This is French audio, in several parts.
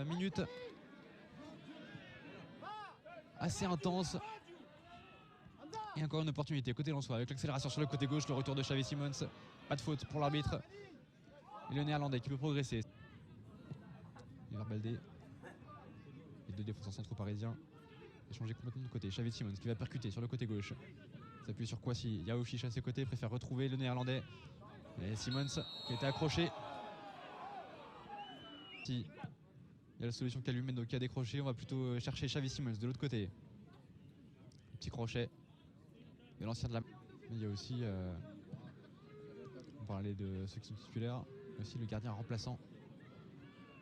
Minute assez intense. Et encore une opportunité côté Lensois avec l'accélération sur le côté gauche, le retour de Xavi Simons. Pas de faute pour l'arbitre. Et le néerlandais qui peut progresser. Ivar Baldé. Les deux défenseurs centraux parisiens. Échangé complètement de côté. Xavi Simons qui va percuter sur le côté gauche. S'appuie sur Kwasi. Yaouchiche à ses côtés, préfère retrouver le néerlandais. Et Simons qui a été accroché. Il y a la solution Kalumendo qui a décroché. On va plutôt chercher Xavi Simons de l'autre côté. Petit crochet de l'ancien de la. Mais il y a aussi, on parlait de ceux qui sont titulaires, aussi le gardien remplaçant.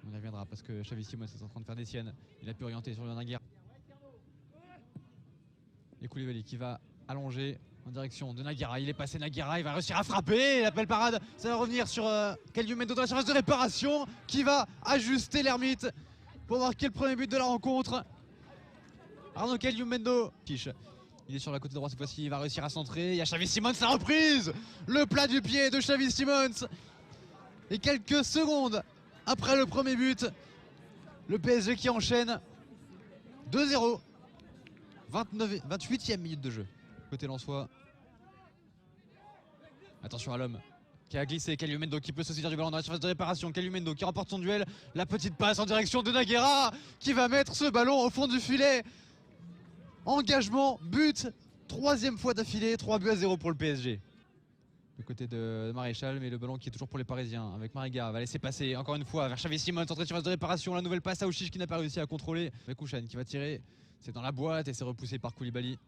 On y reviendra parce que Xavi Simons est en train de faire des siennes. Il a pu orienter sur le Naguère. Et Koulibaly qui va allonger en direction de Naguera. Il est passé Naguera, il va réussir à frapper. L'appel parade, ça va revenir sur Kalumendo dans la surface de réparation qui va ajuster l'ermite pour marquer le premier but de la rencontre. Arnaud Kalumendo. Il est sur la côté droite cette fois-ci, il va réussir à centrer. Il y a Xavi Simons, la reprise. Le plat du pied de Xavi Simons. Et quelques secondes après le premier but, le PSG qui enchaîne 2-0. 28e minute de jeu. Côté Lensois. Attention à l'homme qui a glissé. Kalumendo qui peut se saisir du ballon dans la surface de réparation. Kalumendo qui remporte son duel. La petite passe en direction de Naguera qui va mettre ce ballon au fond du filet. Engagement, but, troisième fois d'affilée, 3-0 pour le PSG. Du côté de Maréchal, mais le ballon qui est toujours pour les Parisiens avec Mariga, va laisser passer encore une fois vers Xavi Simons, entrée de surface de réparation, la nouvelle passe à Ouchiche qui n'a pas réussi à contrôler. Avec Kouchan qui va tirer, c'est dans la boîte et c'est repoussé par Koulibaly.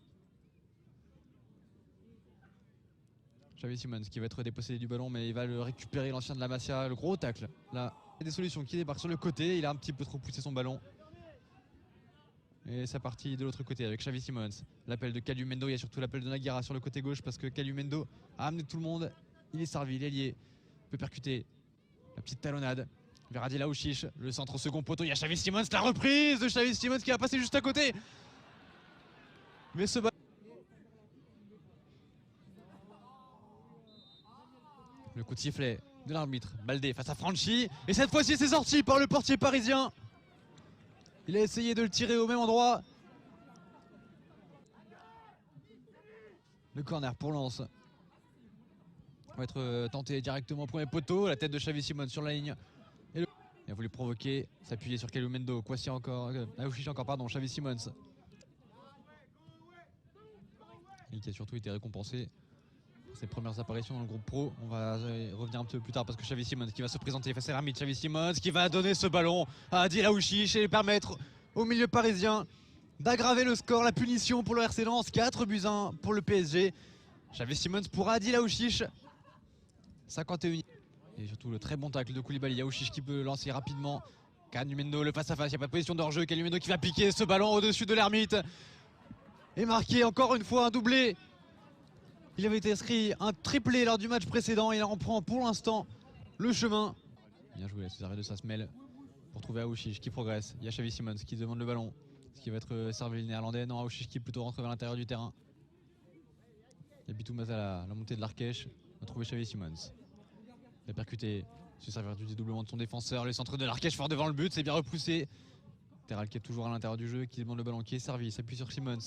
Xavi Simons qui va être dépossédé du ballon, mais il va le récupérer, l'ancien de la Masia, le gros tacle. Là, il y a des solutions qui débarquent sur le côté, il a un petit peu trop poussé son ballon. Et ça partit de l'autre côté avec Xavi Simons. L'appel de Kalumendo, il y a surtout l'appel de Naguera sur le côté gauche parce que Kalumendo a amené tout le monde. Il est servi, il est lié. Il peut percuter. La petite talonnade vers Adil Aouchiche. Le centre au second poteau, il y a Xavi Simons. La reprise de Xavi Simons qui va passer juste à côté. Mais ce ballon. Le coup de sifflet de l'arbitre. Baldé face à Franchi. Et cette fois-ci, c'est sorti par le portier parisien. Il a essayé de le tirer au même endroit. Le corner pour Lens. On va être tenté directement au premier poteau. La tête de Xavi Simons sur la ligne. Il a voulu provoquer, s'appuyer sur Kalumendo. Kwasi encore, Aouchiche encore, pardon, Xavi Simons. Et qui a surtout été récompensé pour ses premières apparitions dans le groupe pro. On va revenir un peu plus tard parce que Xavi Simons qui va se présenter face à l'arbitre. Xavi Simons qui va donner ce ballon à Adil Aouchiche et permettre au milieu parisien d'aggraver le score, la punition pour le RC Lens, 4-1 pour le PSG. Xavi Simons pour Adil Aouchiche, 51. Et surtout le très bon tacle de Koulibaly. Aouchiche qui peut lancer rapidement. Kalumendo, le face-à-face, il n'y a pas de position de hors-jeu. Kalumendo qui va piquer ce ballon au-dessus de l'ermite. Et marquer encore une fois un doublé. Il avait été inscrit un triplé lors du match précédent. Il en prend pour l'instant le chemin. Bien joué, ces arrêts de Sasmel pour trouver Aouchiche qui progresse. Il y a Xavi Simons qui demande le ballon. Ce qui va être servi le néerlandais. Non, Aouchiche qui plutôt rentre vers l'intérieur du terrain. Il y a Bitou Mazala, la montée de l'Arkèche. On a trouvé Xavi Simons. Il a percuté, se servir du dédoublement de son défenseur. Le centre de l'Arkèche fort devant le but, c'est bien repoussé. Terral qui est toujours à l'intérieur du jeu, qui demande le ballon, qui est servi. Il s'appuie sur Simons.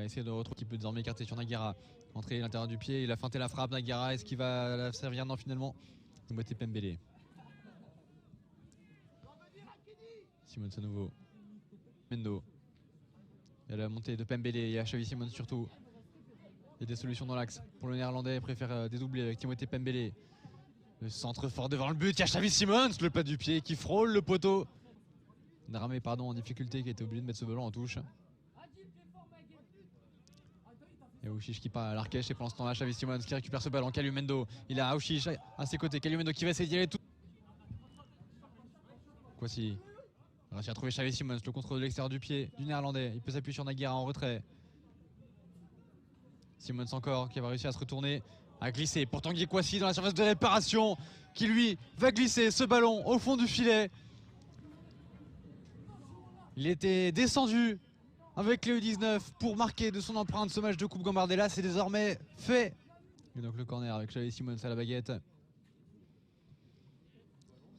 Essayer de retrouver qui peut désormais écarter sur Naguera. Entrée à l'intérieur du pied, il a feinté la frappe. Naguera, est-ce qu'il va la servir? Non, finalement. Timothée Pembele. Simons à nouveau. Mendo. Il y a la montée de Pembele, il y a Xavi Simons surtout. Il y a des solutions dans l'axe. Pour le néerlandais, il préfère dédoubler avec Timothée Pembele. Le centre fort devant le but, il y a Xavi Simons, le pas du pied qui frôle le poteau. Dramé, pardon, en difficulté, qui a été obligé de mettre ce ballon en touche. Il y a Aouchiche qui part à l'Arkèche et pour l'instant là Xavi Simons qui récupère ce ballon. Kalumendo, il a Aouchiche à ses côtés. Kalumendo qui va essayer d'y aller tout. Kwasi va réussir à trouver Xavi Simons, le contrôle de l'extérieur du pied du néerlandais. Il peut s'appuyer sur Naguera en retrait. Simons encore qui va réussir à se retourner, à glisser pour Tanguy Kwasi dans la surface de réparation qui lui va glisser ce ballon au fond du filet. Il était descendu avec le U19 pour marquer de son empreinte ce match de Coupe Gambardella, c'est désormais fait. Et donc le corner avec Xavi Simons à la baguette.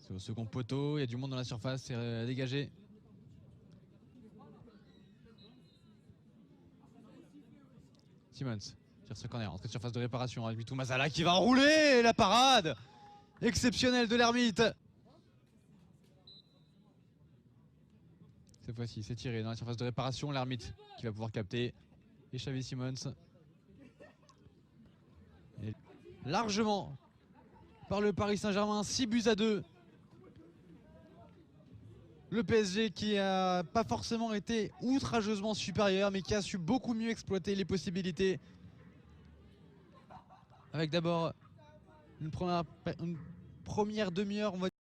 C'est au second poteau, il y a du monde dans la surface, c'est dégagé. Simmons tire ce corner, entrée de surface de réparation avec Mitou Mazala qui va enrouler la parade exceptionnelle de l'Ermite. Cette fois-ci, c'est tiré dans la surface de réparation, l'Ermite qui va pouvoir capter. Et Xavi Simons. Et largement par le Paris Saint-Germain, 6-2. Le PSG qui n'a pas forcément été outrageusement supérieur, mais qui a su beaucoup mieux exploiter les possibilités. Avec d'abord une première demi-heure, on va dire.